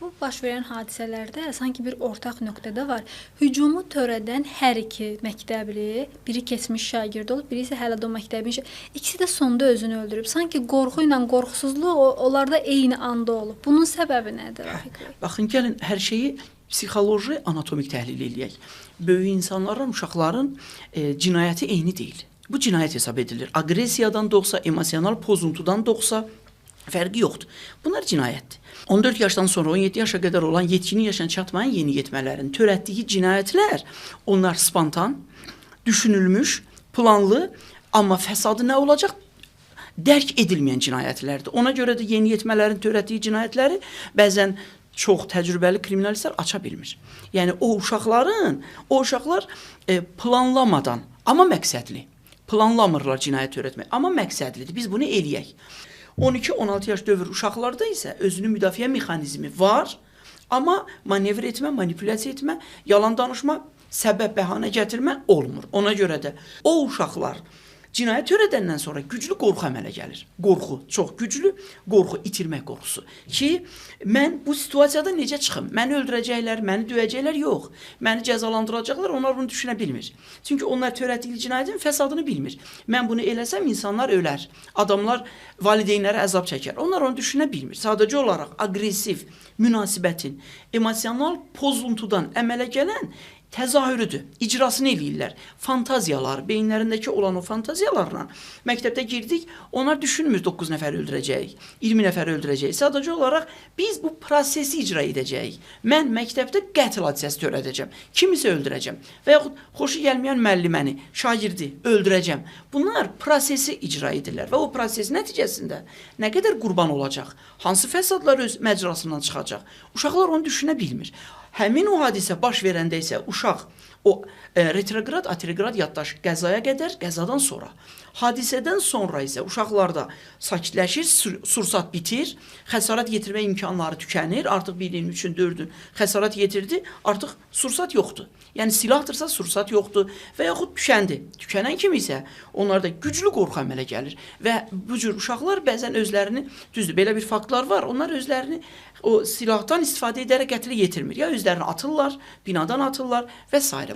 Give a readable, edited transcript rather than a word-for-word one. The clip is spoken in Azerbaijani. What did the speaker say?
Bu baş verən hadisələrdə sanki bir ortaq nöqtədə var. Hücumu törədən hər iki məktəbli, biri keçmiş şagird olub, biri isə hələ də o məktəbin ikisi də sonda özünü öldürüb. Sanki qorxu ilə qorxusuzluq onlarda eyni anda olub. Bunun səbəbi nədir Rafiq bəy? Baxın, gəlin hər şeyi psixoloji, anatomik təhlil eləyək. Böyük insanların, uşaqların cinayəti eyni deyil. Bu cinayət hesab edilir. Agresiyadan doğsa, emosional pozuntudan doğsa fərqi yoxdur. Bunlar cinayətdir. 14 yaşdan sonra 17 yaşa qədər olan yetkinlik yaşına çatmayan yeniyetmələrin törətdiyi cinayətlər, onlar spontan, düşünülmüş, planlı, amma fəsadı nə olacaq? Dərk edilməyən cinayətlərdir. Ona görə də yeniyetmələrin törətdiyi cinayətləri bəzən çox təcrübəli kriminalistlər aça bilmir. Yəni o uşaqlar planlamadan, amma məqsədli, planlamırlar cinayət törətmək, amma məqsədlidir. Biz bunu eləyək. 12-16 yaş dövr uşaqlarda isə özünün müdafiə mexanizmi var, amma manevr etmə, manipulyasiya etmə, yalan danışma, səbəb bəhanə gətirmə olmur. Ona görə də o uşaqlar cinayət törədəndən sonra güclü qorxu əmələ gəlir. Qorxu, çox güclü qorxu, itirmək qorxusu. Ki, mən bu situasiyada necə çıxım? Məni öldürəcəklər, məni döyəcəklər, yox. Məni cəzalandıracaqlar, onlar bunu düşünə bilmir. Çünki onlar törətdiyi cinayətin fəsadını bilmir. Mən bunu eləsəm, insanlar ölər. Adamlar valideynlərə əzab çəkər. Onlar onu düşünə bilmir. Sadəcə olaraq aqressiv münasibətin, emosional pozuntudan əmələ gələn təzahürüdür, icrasını eləyirlər. Fantaziyalar, beyinlərindəki olan o fantaziyalarla məktəbdə girdik, onlar düşünmür 9 nəfər öldürəcəyik, 20 nəfər öldürəcəyik. Sadəcə olaraq biz bu prosesi icra edəcəyik. Mən məktəbdə qətl hadisəsi törədəcəm, kimisə öldürəcəm və yaxud xoşu gəlməyən müəlliməni, şagirdi öldürəcəm. Bunlar prosesi icra edirlər və o proses nəticəsində nə qədər qurban olacaq, hansı fəsadlar öz məcrasından çıxacaq, uşaqlar onu düşünə bilmir. Həmin o hadisə baş verəndə isə uşaq o retrograd, atrograd yaddaş qəzaya qədər, qəzadan sonra. Hadisədən sonra isə uşaqlarda sakitləşir, sursat bitir, xəsarət yetirmə imkanları tükənir, artıq 1-in, 3-ün, 4-ün xəsarət yetirdi, artıq sursat yoxdur. Yəni silahdırsa sursat yoxdur və yaxud tükəndi. Tükənən kimi isə onlarda güclü qorxu əmələ gəlir və bu cür uşaqlar bəzən özlərini, düzdür, belə bir faktlar var, onlar özlərini o silahdan istifadə edərək qətlə yetirmir. Ya özlərini atırlar, binadan atırlar və s.